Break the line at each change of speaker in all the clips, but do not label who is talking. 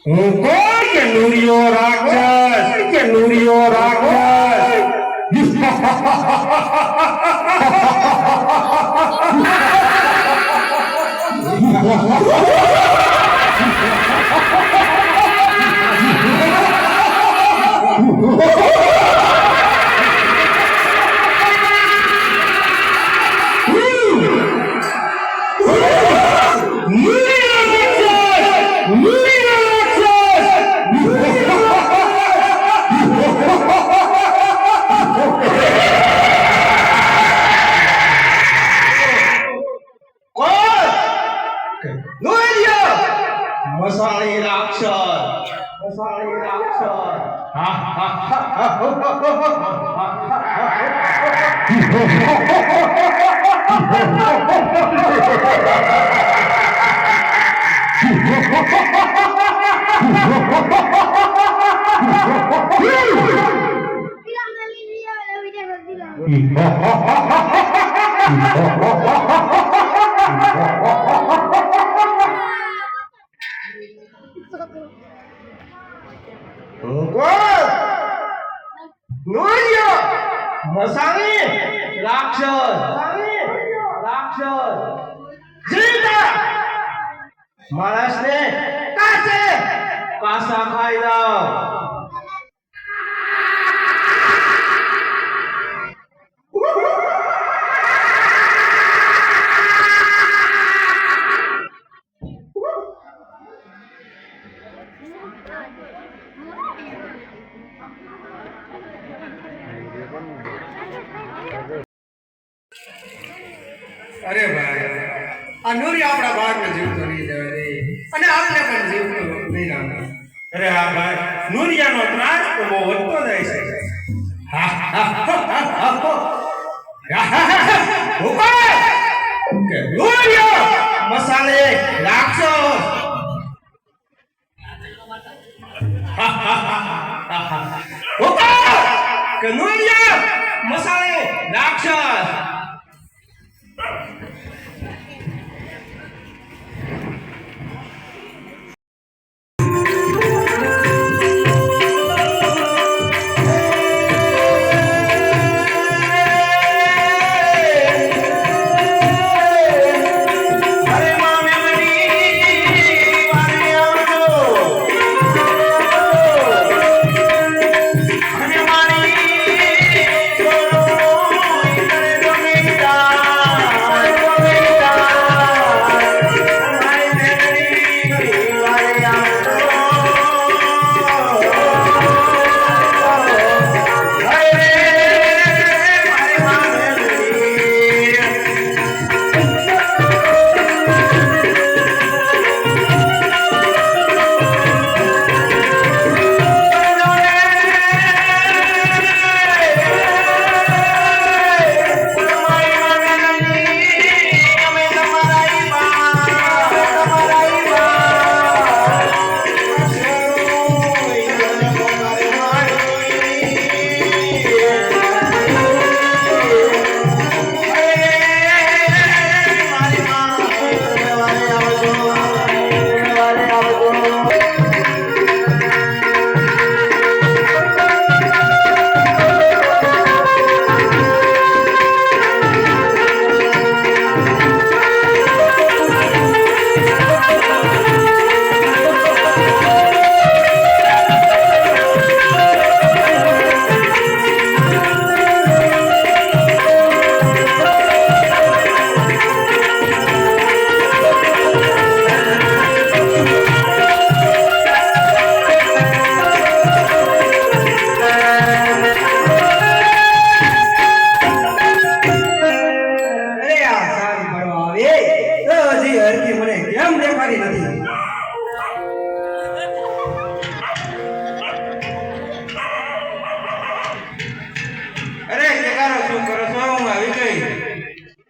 હું કોણ કે નૂરિયો રાક્ષસ કે નૂરિયો રાક્ષસ
મસાળી રાક્ષસ મસાળી જીતા માણસને કાસા ખાઈ જાઓ
અરે ભાઈ આ નૂરી આપણા બાળને જીવતો નહીં દેવા દે અને આપણે પણ જીવતો નહીં રાખે. અરે હા ભાઈ નૂરિયાનો ત્રાસ તો બહુ વધતો જાય છે. કે નૂરિયો મસાલે રાખશો કે નૂરિયો મસાલે રાક્ષસ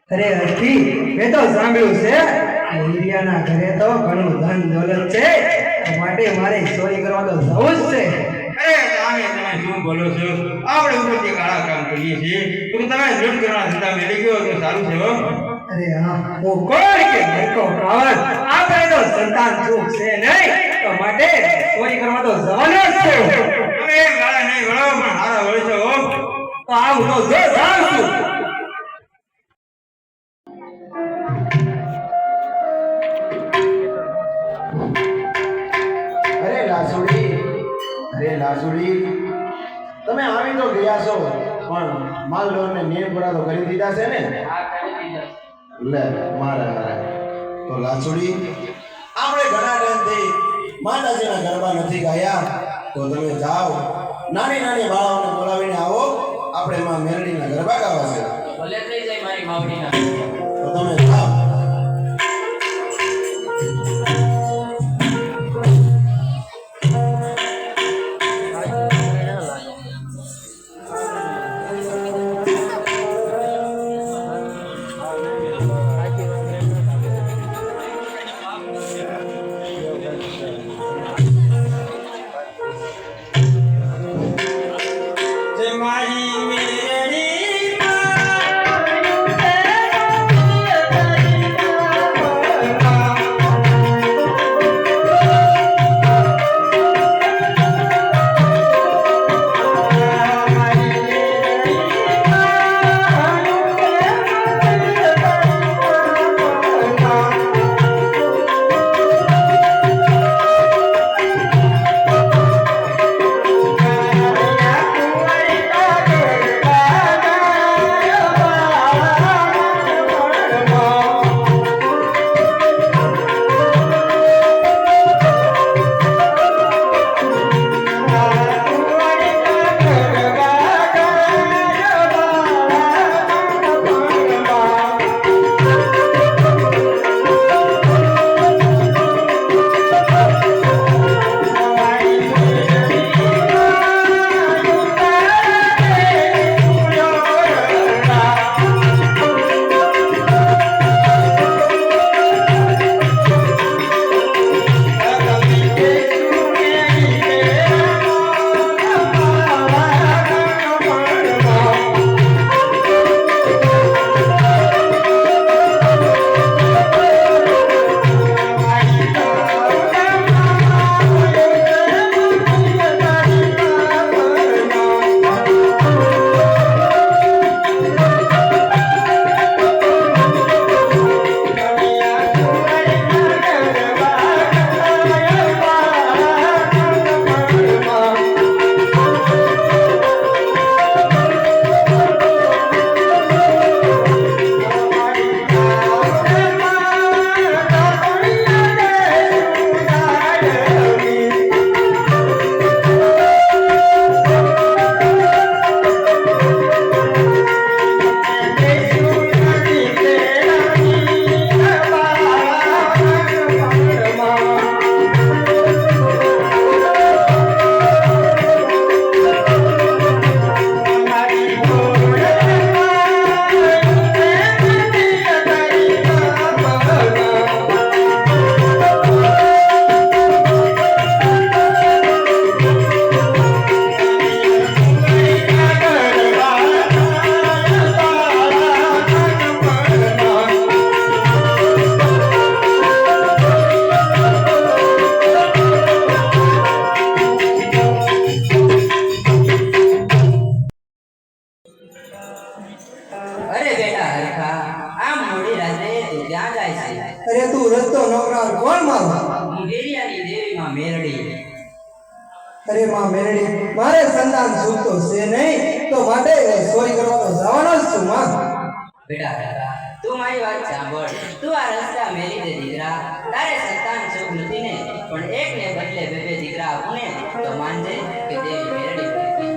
અરે અર્થી મેં તો સાંભળ્યું છે હીરિયાના ઘરે તો ઘણું ધન દોલત છે માટે મારે ચોરી કરવા તો જવું જ છે.
અરે તમે શું બોલો છો? આપણે ઉપરથી કાળા કામ કરીએ છીએ તો તમે લૂંટ કરવા ધંધા મેળી ગયો તો સારું છે હો.
અરે હા હું કોણ કે ઘરકો કાવડ આપણે તો સંતાન સુખ છે નહીં તો માટે ચોરી કરવા તો જવાનો જ છું.
હવે એક ગાળા નહીં ગળો પણ હારા વળી છે હો.
તો આવું તો જો જાઉં છું.
અરે લાસુડી તમે આવી તો ગયા છો પણ માલ લોનને નિયમ પૂરા તો કરી દીધા છે ને? લે મારા તો લાસુડી આપણે ઘણા ટાઈમથી માતાજીના ગરબા નથી ગાયા તો તમે જાઓ નાની નાની બાળાઓને બોલાવીને આવો આપણે માં મેરડીના ગરબા ગાવા છે.
ભલે થઈ જાય મારી માવડીના
તો તમે જાઓ.
જે મારી મેરડી
અરે તું રસ્તો નોકરાર કોણ મારો?
હું દેરિયાની દેવીમાં મેરડી.
અરે માં મેરડી, મારે સંતાન સુખ તો છે નહીં તો માટે ચોરી કરવા તો જવાનો જ છું માં.
બેટા કાકા, તું મારી વાત સાંભળ. તું આ રસ્તા મેલી દે દીકરા. તારે સંતાન સુખ નથી ને, પણ એકને બદલે બે બે દીકરા આપું ને તો માનજે કે દેવી મેરડી બની.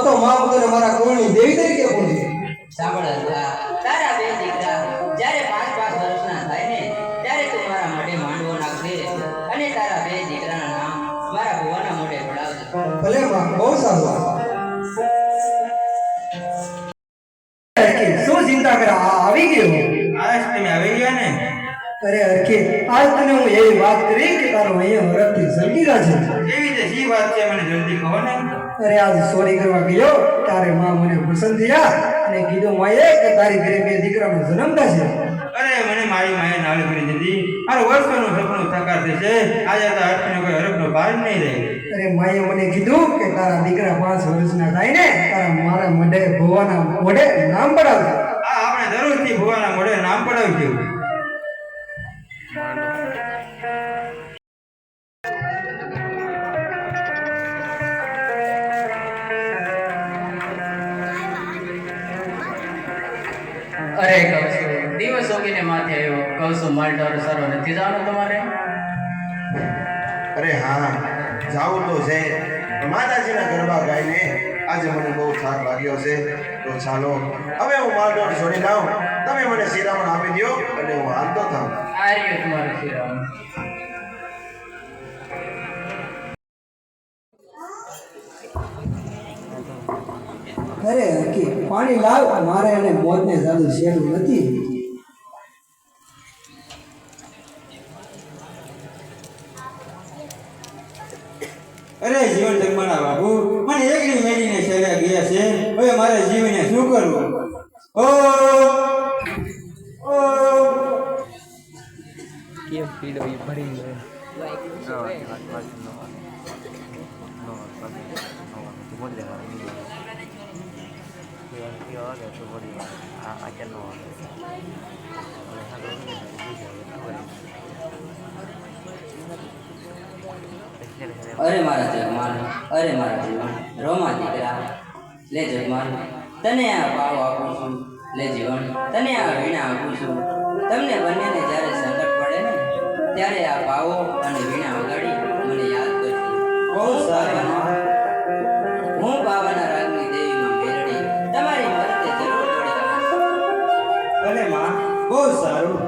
તો માં વગર મારા કુળની દેવી તરીકે પૂજી.
સાંભળ હરખા, તારા બે દીકરા જ્યારે 5-5 વર્ષના થાય ને ત્યારે તું મારા મોઢે માંડવો નાખજે અને તારા બે દીકરાના નામ મારા ભુવાના મોઢે પડાવજે.
ભલે માં, બહુ સારું. શું ચિંતા કરે, આવી ગયો?
આજ તમે આવી ગયા ને?
અરે હરખી, આજ તને હું એવી વાત કરી કે તારો અહીંયા હરખથી સળગી રહ્યા છે.
એવી તે શી વાત છે, મને જલ્દી કહો ને.
અરે આજ ચોરી કરવા ગયો તારે માં મને પસંદ થયા અને કીધું માએ કે તારી ઘરે બે દીકરાનો જન્મ થશે.
અરે મને મારી માએ નાળ કરી દીધી. અરે વર્ષોનું સપનું સાકાર થશે આજે તો હાથનો કોઈ હરખનો ભાર નહીં રહે
અરે માએ મને કીધું કે તારા દીકરા 5 વર્ષના થાય ને તારા મારા મોઢે ભુવાના મોઢે નામ પડાવજે.
આ આપણે જરૂરથી ભુવાના મોઢે નામ પડાવશું.
અરે કૌશુ દિવસ ઓગીને માથે આવ્યો. કૌશુ માલઢોર સારો નથી જાણો તમારે?
અરે હા જાવું તો છે માતાજીના ગરબા ગાઈને આજે મને બહુ થાક લાગ્યો છે તો ચાલો હવે હું માલઢોર છોડી દઉં તમે મને શિરામણ આપી દો અને હું હાલતો થાઉં.
આ રહ્યો તમારો શિરામણ.
અરે હકી પાણી લાવ મારે એને મોતને જાદુ શેરું નથી.
અરે જીવન ધર્મના બાબુ મને એકલી મેળીને શેર્યા ગયા છે હવે મારે જીવીને શું કરવું ઓ ઓ
અરે મારા જગમાન, અરે મારા જીવન, રોમા દીકરા, લે જગમાન, તને આ પાવ આપું છું, લે જીવન, તને આ વીણા આપું છું. તમને બંનેને જ્યારે સંકટ પડે ને ત્યારે આ પાવો અને વીણા વગાડી મને યાદ કરજો.
બહુ સારું માં.
હું પાવાના રાગની દેવીમાં મેરડી તમારી મદદે જરૂર દોડી આવીશ.
ભલે માં બહુ સારું.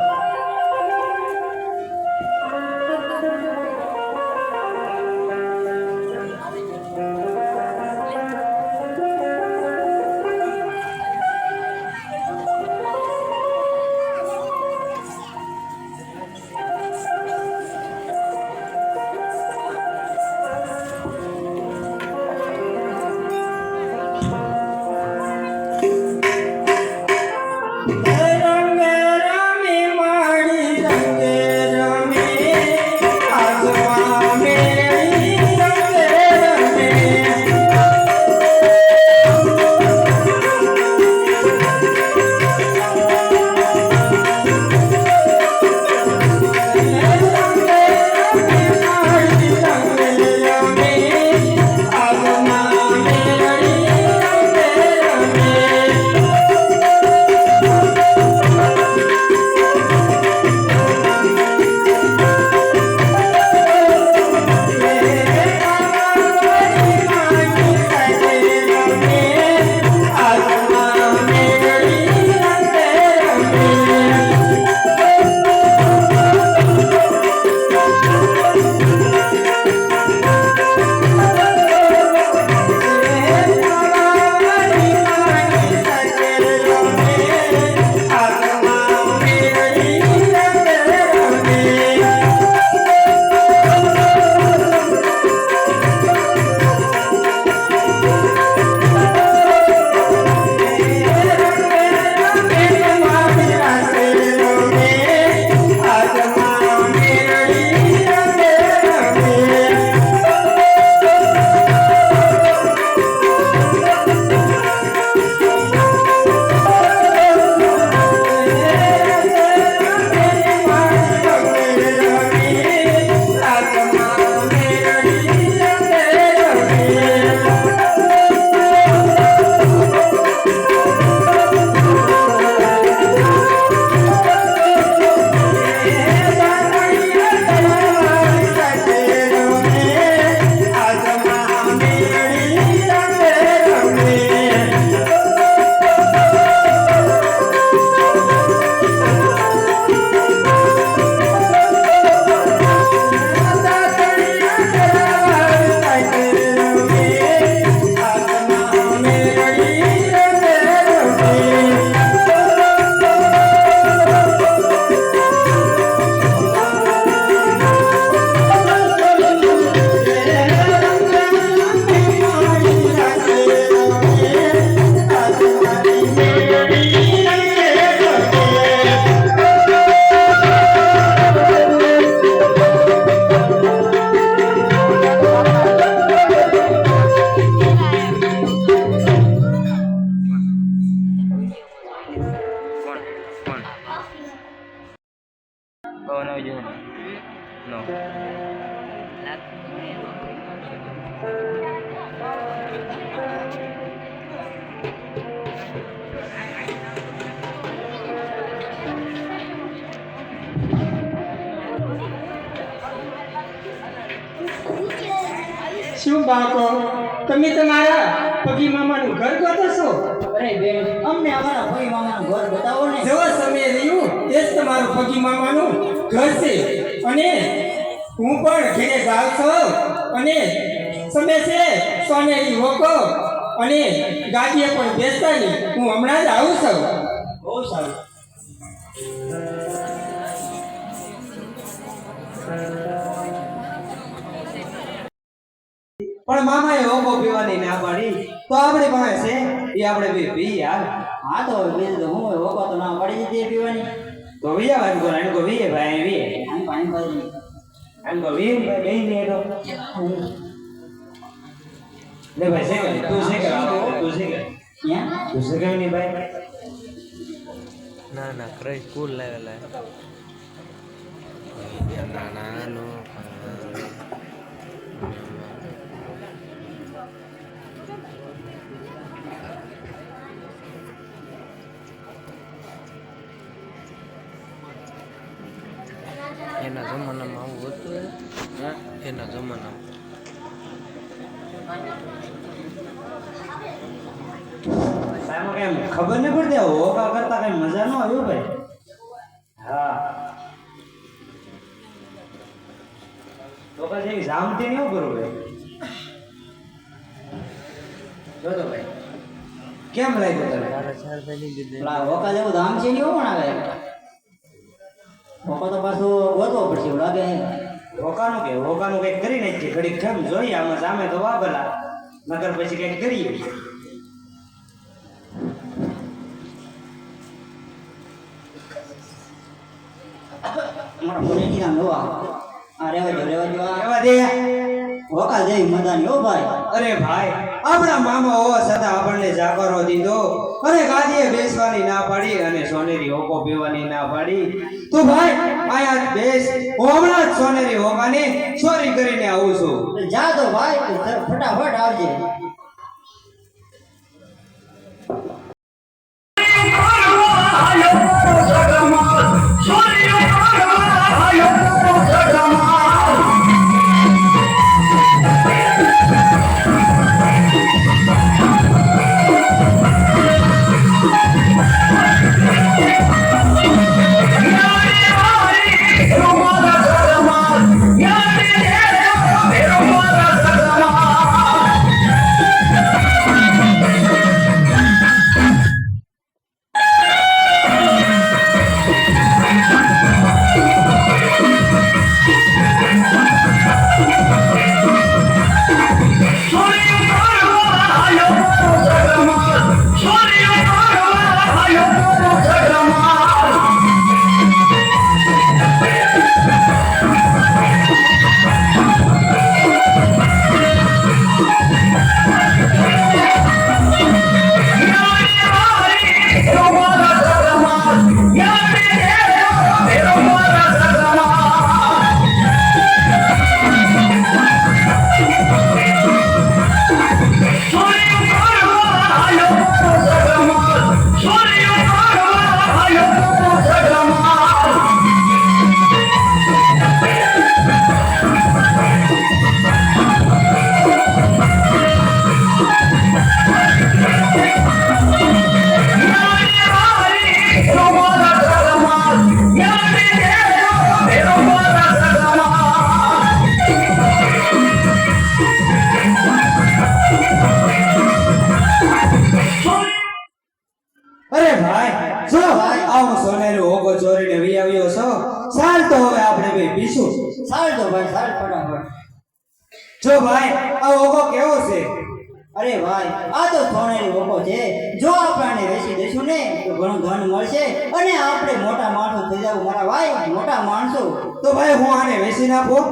શું બાળકો, તમે તમારા પગી મામાનું ઘર ગોતો છો?
અરે બેન, અમને અમારા ભાઈ મામાનું ઘર બતાવો ને.
જેવો સમય રહ્યું એ જ તમારું પગી મામાનું ઘર છે. અને હું પણ ઘેરે ગાવ છું અને સમય છે સોનેરી હોકો અને ગાડીએ પણ બેસતા નહીં. હું હમણાં જ આવું છું.
બહુ સારું.
પણ મામાએ હોકો પીવાની ના પાડી તો આપણી પાસે છે એ આપણે બે પી યાર.
હા તો હવે બીજું તો હું હોકો તો ના પડી જતી પીવાની.
તો વિયા વાત કરો એમ કો વીએ ભાઈ વીએ
આમ પાણી પાણી.
એમ કો વીએ ભાઈ ને તો લે ભાઈ છે કે તું છે કે તું છે કે
ક્યાં?
તું છે કે નહીં ભાઈ?
ના ના ક્રશ કુલ લેવલ ના ના નો એના જમાનામાં આવું હતું. એના જમાનામાં
સાહેબ કેમ ખબર નહીં પડતી હોકા કરતા કઈ મજા ન આવ્યો ભાઈ. હા તો પછી જામથી નહીં કરું ભાઈ. જોતો ભાઈ કેમ લાગ્યું તને?
તારા ચાર પેલી દીધી
પેલા હોકા જેવું ધામ છે ને એવું પણ આવે. હોકો તો પાછું ગોતવો પડશે એવું લાગે.
હોકાનું કંઈક કરી નાખીએ ઘડીક કેમ જોઈએ આમાં સામે તો વાપરા નગર પછી કંઈક કરીએ.
મારા બોલેની નામ લો આ રેવા જો આ
એવા દે.
હોકા જેવી મજા નહીં હો ભાઈ.
અરે ભાઈ આપણા મામા હોવા છતાં આપણને જાગરો દીધો અને ગાદીએ બેસવાની ના પાડી અને સોનેરી હોકો પીવાની ના પાડી. તો ભાઈ આયા બેસ, હું હમણાં જ સોનેરી હોકાની ચોરી કરીને આવું છું.
જા તો ભાઈ ફટાફટ આવજે.
અરે ભાઈ જો આવો સોનેરી હોકો ચોરીને વી આવ્યો છો. ચાલ તો હવે આપણે બે પીશું.
સાલ તો ભાઈ સાલ ફટાફટ.
જો ભાઈ આ હોકો કેવો છે?
અરે ભાઈ આ તો સોનેરી હોકો છે. જો આપણે વેચી દઈશું ને તો ઘણું ધન મળશે અને આપણે મોટા માણસો થઈ જાવ મારા ભાઈ. મોટા માણસો
તો ભાઈ હું આને વેચી નાખું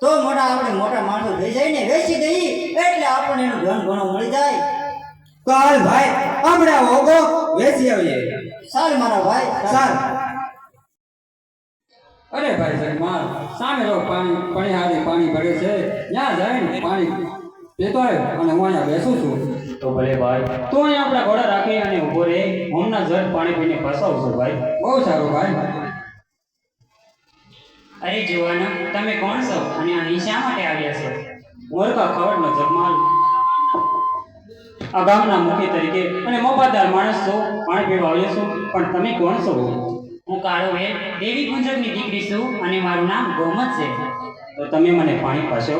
તો આપણે મોટા માણસો થઈ જાય ને વેચી દઈએ એટલે આપણને એનું ધન ઘણું મળી જાય.
તો હાલ ભાઈ આપણે હોકો વેચી આવીએ.
સાલ મારા ભાઈ
ચાલ.
અરે ભાઈ જગમાલ, સામે રો પાણી પાણી ભરે છે, ત્યાં જઈને પાણી પીતો હોય અને હું અહીંયા બેસું છું.
તો ભલે ભાઈ, તું અહીં આપણા ઘોડા રાખી અને ઊભો રહે, હમણાં જળ પાણી પીને ફસાવું છું ભાઈ.
બહુ સારું ભાઈ.
અરે જુવાનો, તમે કોણ છો અને અહીં શા માટે આવ્યા છો?
મોરકા ખવડનો જગમાલ, આ ગામના મુખી તરીકે અને મોભાદાર માણસ છો, પાણી પીવા આવ્યો છું. પણ તમે કોણ છો?
હું કાળુવેલ દેવી કુંજકની દીકરી છું અને મારું નામ ગોમત છે.
તો તમે મને પાણી પાશો?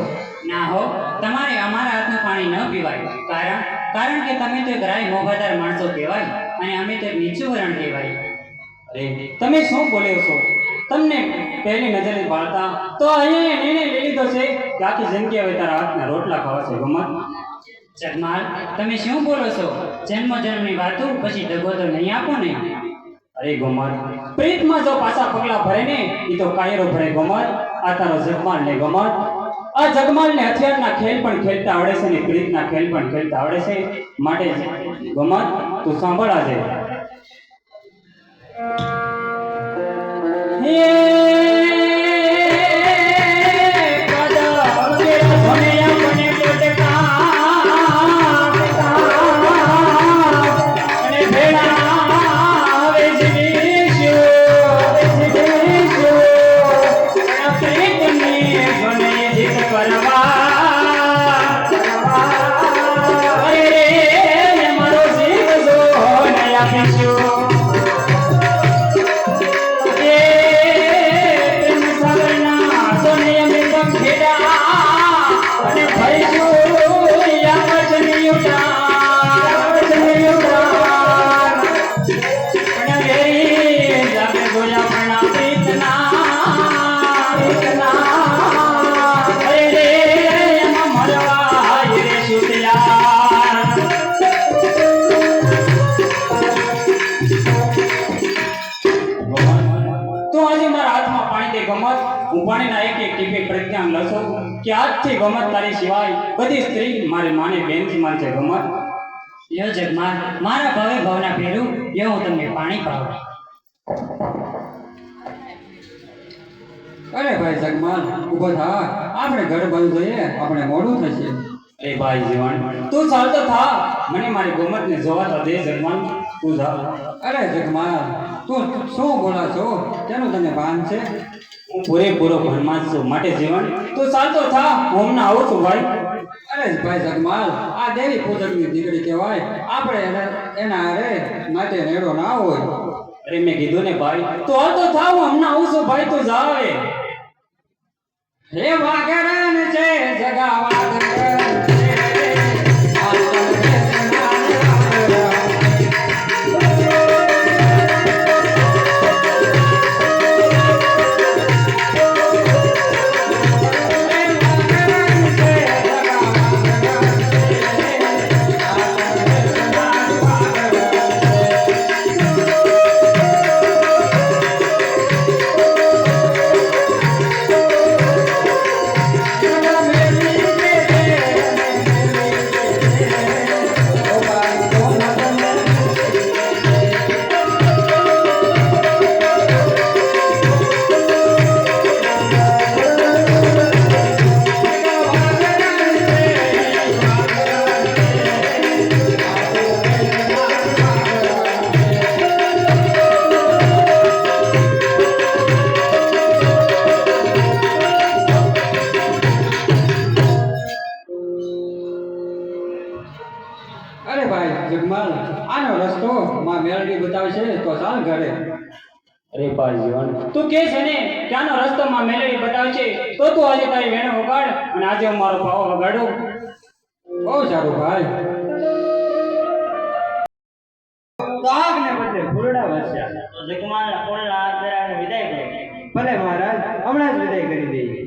ના હો, તમારે અમારા હાથનું પાણી ન પીવાય. કારણ કે તમે તો એક રાય મોભાદાર માણસો કહેવાય અને અમે તો એક નીચું વરણ કહેવાય.
અરે તમે શું બોલો છો? તમને પહેલી નજરે બાળતા તો અહીંયા નિર્ણય લઈ લીધો છે કે આખી જિંદગી હવે તારા હાથના રોટલા ખાવા છે. ગમત
જગમાલ, તમે શું બોલો છો? જન્મ જન્મની વાતો પછી દગો તો નહીં આપો ને.
અરે ગમત, પ્રીતમાં જો પાછા પગલા ભરે ને એ તો કાયરો ભરે. ગમત, આ તારો જગમાલ ને ગમત, આ જગમાલને હથિયારના ખેલ પણ ખેલતા આવડે છે ને પ્રીતના ખેલ પણ ખેલતા આવડે છે. માટે ગમત, તું સાંભળ આજે. હું પાણીના એક એક ટીપે પ્રજ્ઞાન લઉં કે આજથી ગમત તારી સિવાય બધી સ્ત્રી મારી માને બેન સમાન છે. ગમત,
લ્યો જગમાલ, મારા ભાવે ભાવના ફેરું, લ્યો હું તમને પાણી પાઉં.
અરે ભાઈ જગમાલ, ઊભો થા, આપણે ઘર બંધ જોઈએ, આપણે મોડું થશે.
અરે ભાઈ જીવન, તું ચાલતો થા, મને મારી ગમતને જોવા તો દે. જગમાલ, તું જા.
અરે જગમાલ, તું શું બોલા છો? તેનું તને ભાન છે?
હું પૂરેપૂરો ભણમાં જ છું. માટે જીવન, તું ચાલતો થા, હું હમણાં આવું છું ભાઈ.
અરે ભાઈ જગમાલ, આ દેવી પૂજકની દીકરી કહેવાય, આપણે એના હારે માટે નેડો ના હોય.
અરે મેં કીધું ને ભાઈ, તું હાલતો થા, હું હમણાં આવું છું ભાઈ. તું જા હવે.
હે વાગરણ છે જગાવાગરણ છે, જગમાલ, આનો રસ્તો માં મેલડી બતાવશે તો ચાલ ઘરે.
અરે ભાઈ જીવન, તું કે છે ને કે આનો રસ્તો માં મેલડી બતાવશે તો તું આજે તારી વેણો વગાડ અને આજે હું મારો પાવો વગાડું.
બહુ સારું ભાઈ.
આગને બદલે ફૂલડા વર્ષ્યા. જગમાલના ફૂલના હાથ ધરાવીને વિદાય કરી.
ભલે મહારાજ, હમણાં જ વિદાય કરી દઈએ.